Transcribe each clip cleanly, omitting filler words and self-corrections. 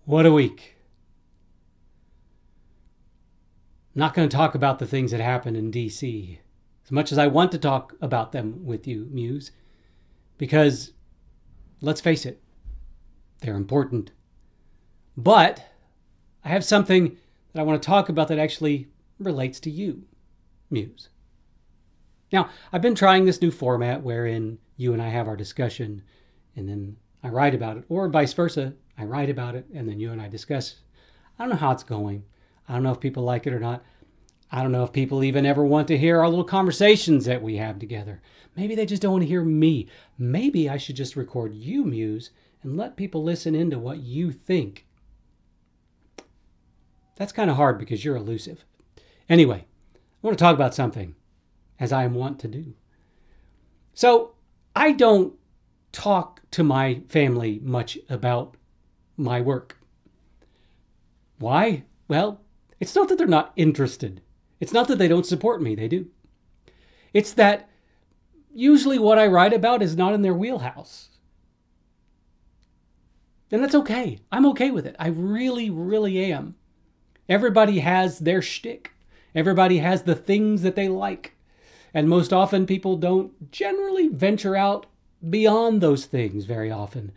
What a week. I'm not going to talk about the things that happened in DC as much as I want to talk about them with you, Muse, because let's face it, they're important. But I have something that I want to talk about that actually relates to you, Muse. Now, I've been trying this new format wherein you and I have our discussion and then I write about it, or vice versa. I write about it and then you and I discuss. I don't know how it's going. I don't know if people like it or not. I don't know if people even ever want to hear our little conversations that we have together. Maybe they just don't want to hear me. Maybe I should just record you, Muse, and let people listen into what you think. That's kind of hard because you're elusive. Anyway, I want to talk about something, as I want to do. So, I don't talk to my family much about my work. Why? Well, it's not that they're not interested. It's not that they don't support me. They do. It's that usually what I write about is not in their wheelhouse. And that's okay. I'm okay with it. I really, really am. Everybody has their shtick. Everybody has the things that they like. And most often people don't generally venture out beyond those things very often.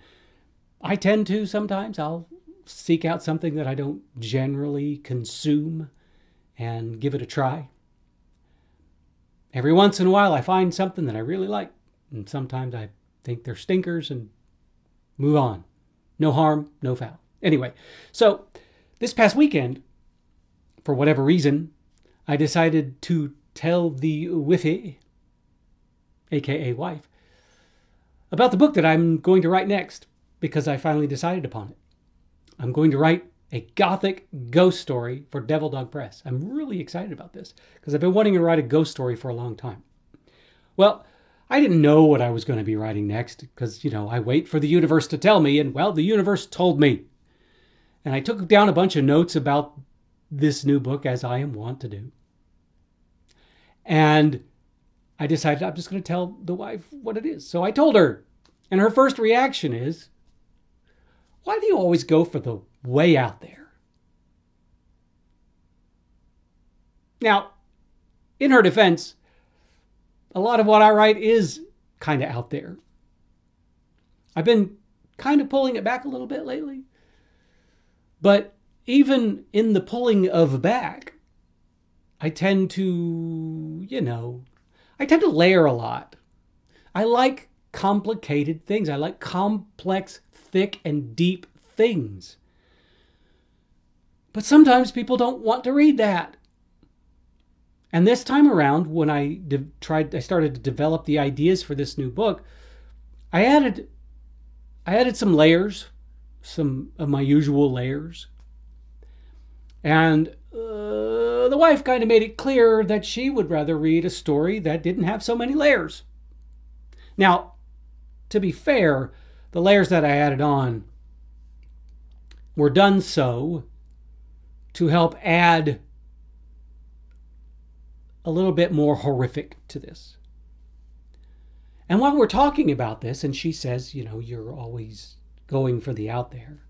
I tend to sometimes. I'll seek out something that I don't generally consume and give it a try. Every once in a while I find something that I really like. And sometimes I think they're stinkers and move on. No harm, no foul. Anyway, so this past weekend, for whatever reason, I decided to tell the wifey, aka wife, about the book that I'm going to write next because I finally decided upon it. I'm going to write a Gothic ghost story for Devil Dog Press. I'm really excited about this because I've been wanting to write a ghost story for a long time. Well, I didn't know what I was going to be writing next because, I wait for the universe to tell me, and well, the universe told me. And I took down a bunch of notes about this new book, as I am wont to do. And I decided I'm just going to tell the wife what it is. So I told her, and her first reaction is, why do you always go for the way out there? Now, in her defense, a lot of what I write is kind of out there. I've been kind of pulling it back a little bit lately. But even in the pulling of back, I tend to, layer a lot. I like complicated things. I like complex, thick, and deep things. But sometimes people don't want to read that. And this time around, when I started to develop the ideas for this new book, I added some layers, some of my usual layers. And the wife kind of made it clear that she would rather read a story that didn't have so many layers. Now, to be fair, the layers that I added on were done so to help add a little bit more horrific to this. And while we're talking about this, and she says, you're always going for the out there,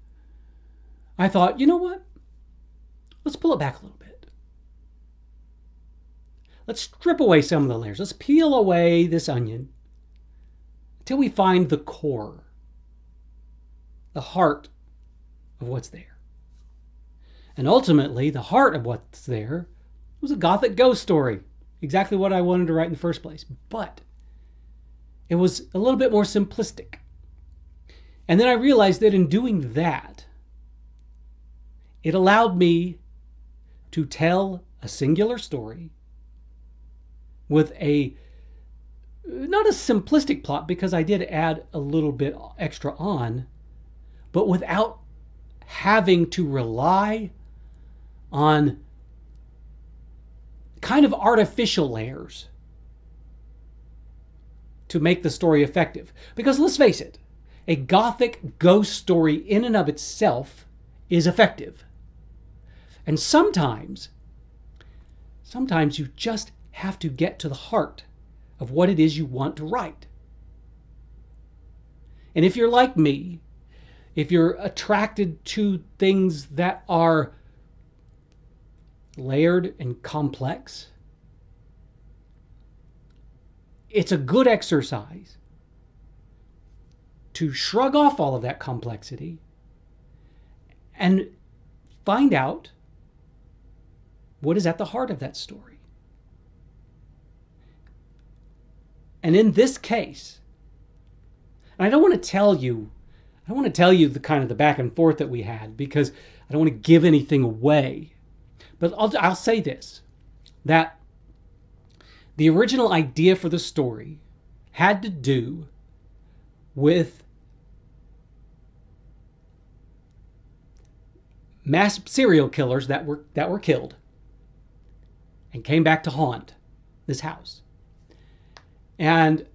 I thought, you know what? Let's pull it back a little bit. Let's strip away some of the layers. Let's peel away this onion until we find the core, the heart of what's there. And ultimately, the heart of what's there was a Gothic ghost story. Exactly what I wanted to write in the first place. But it was a little bit more simplistic. And then I realized that in doing that, it allowed me to tell a singular story with not a simplistic plot, because I did add a little bit extra on, but without having to rely on kind of artificial layers to make the story effective. Because let's face it, a Gothic ghost story in and of itself is effective. And sometimes you just have to get to the heart of what it is you want to write. And if you're like me, if you're attracted to things that are layered and complex, it's a good exercise to shrug off all of that complexity and find out what is at the heart of that story. And in this case, and I don't want to tell you the kind of the back and forth that we had, because I don't want to give anything away. But I'll say this, that the original idea for the story had to do with mass serial killers that were killed and came back to haunt this house. And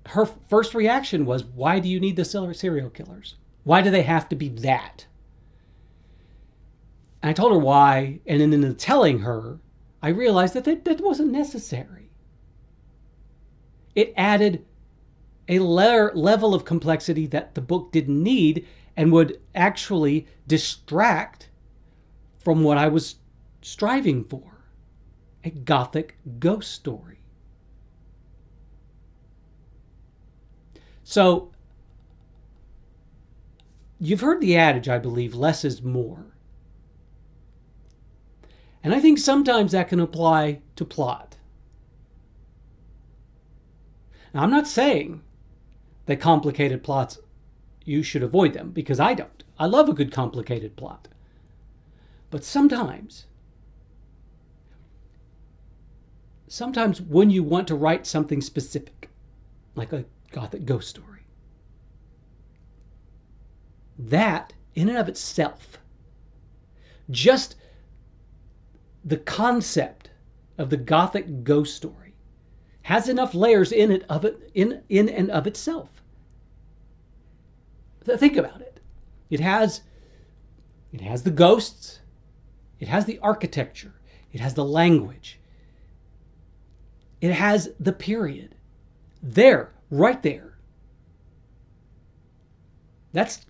her first reaction was, why do you need the serial killers? Why do they have to be that? And I told her why, and then in telling her, I realized that wasn't necessary. It added a level of complexity that the book didn't need and would actually distract from what I was striving for, a Gothic ghost story. So, you've heard the adage, I believe, less is more. And I think sometimes that can apply to plot. Now, I'm not saying that complicated plots, you should avoid them, because I don't. I love a good complicated plot. But sometimes when you want to write something specific, like a Gothic ghost story, that in and of itself, just the concept of the Gothic ghost story has enough layers in and of itself. Think about it. It has the ghosts, it has the architecture, it has the language, it has the period. There, right there. That's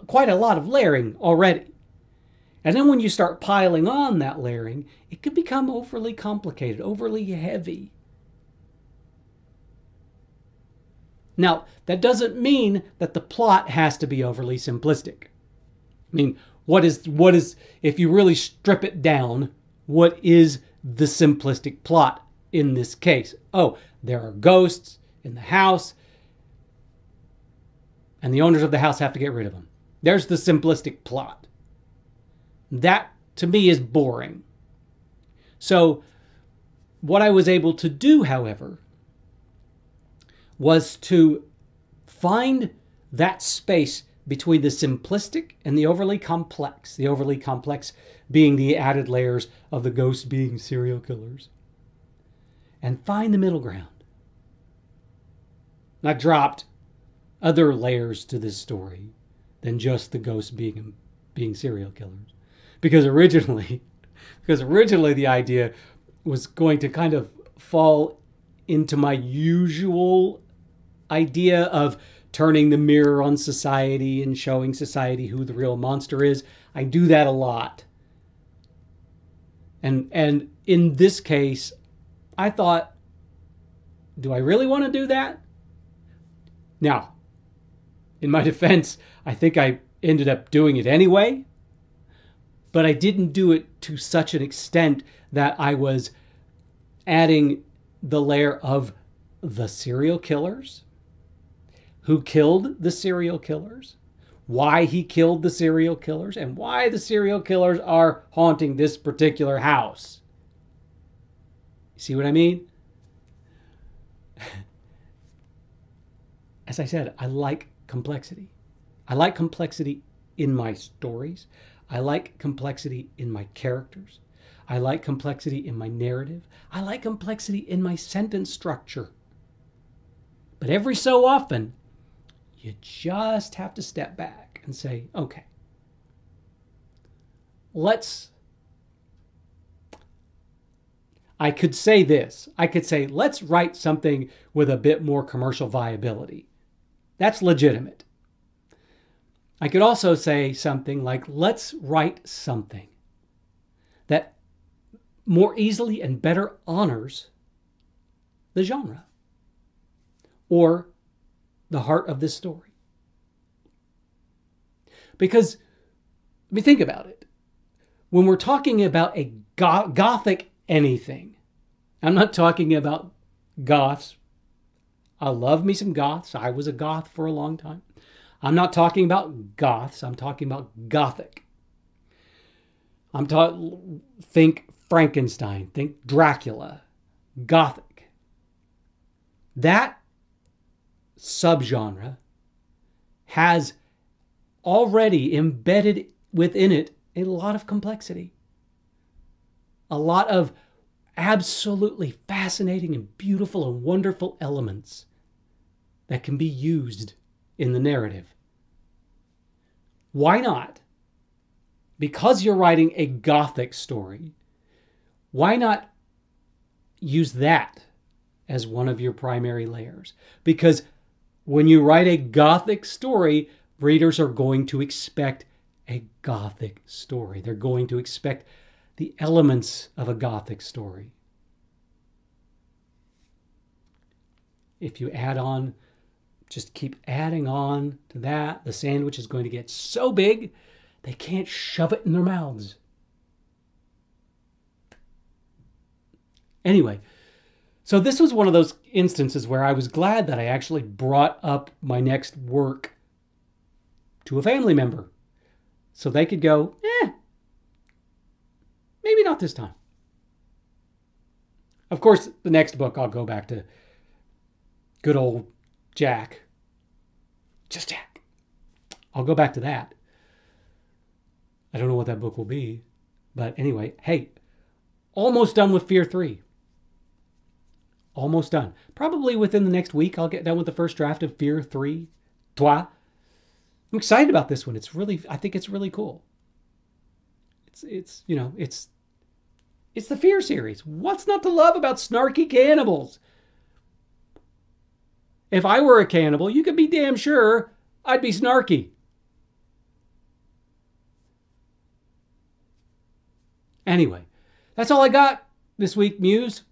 quite a lot of layering already. And then when you start piling on that layering, it can become overly complicated, overly heavy. Now, that doesn't mean that the plot has to be overly simplistic. I mean, what is, if you really strip it down, what is the simplistic plot in this case? Oh, there are ghosts in the house, and the owners of the house have to get rid of them. There's the simplistic plot. That, to me, is boring. So, what I was able to do, however, was to find that space between the simplistic and the overly complex being the added layers of the ghosts being serial killers, and find the middle ground. And I dropped other layers to this story than just the ghosts being serial killers. Because originally the idea was going to kind of fall into my usual idea of turning the mirror on society and showing society who the real monster is. I do that a lot. And in this case, I thought, do I really want to do that? Now, in my defense, I think I ended up doing it anyway, but I didn't do it to such an extent that I was adding the layer of the serial killers, who killed the serial killers, why he killed the serial killers, and why the serial killers are haunting this particular house. You see what I mean? As I said, I like complexity. I like complexity in my stories. I like complexity in my characters. I like complexity in my narrative. I like complexity in my sentence structure. But every so often, you just have to step back and say, okay, I could say let's write something with a bit more commercial viability. That's legitimate. I could also say something like, let's write something that more easily and better honors the genre or the heart of this story. Because, I mean, think about it. When we're talking about a Gothic anything, I'm not talking about goths. I love me some goths. I was a goth for a long time. I'm not talking about goths. I'm talking about Gothic. Think Frankenstein. Think Dracula. Gothic. That subgenre has already embedded within it a lot of complexity. A lot of absolutely fascinating and beautiful and wonderful elements that can be used in the narrative. Why not? Because you're writing a Gothic story, why not use that as one of your primary layers? Because when you write a Gothic story, readers are going to expect a Gothic story. They're going to expect the elements of a Gothic story. If you add on, just keep adding on to that, the sandwich is going to get so big, they can't shove it in their mouths. Anyway, so this was one of those instances where I was glad that I actually brought up my next work to a family member so they could go, maybe not this time. Of course, the next book I'll go back to good old Jack. Just Jack. I'll go back to that. I don't know what that book will be. But anyway, hey, almost done with Fear 3. Almost done. Probably within the next week, I'll get done with the first draft of Fear 3. Toi. I'm excited about this one. I think it's really cool. It's the Fear series. What's not to love about snarky cannibals? If I were a cannibal, you could be damn sure I'd be snarky. Anyway, that's all I got this week, Muse.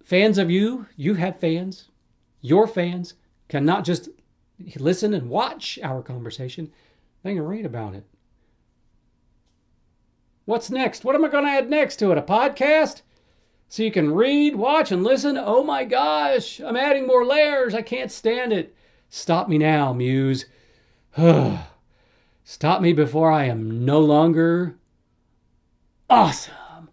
Fans of you have fans. Your fans can not just listen and watch our conversation, they can read about it. What's next? What am I going to add next to it? A podcast? So you can read, watch, and listen? Oh my gosh, I'm adding more layers. I can't stand it. Stop me now, Muse. Stop me before I am no longer awesome.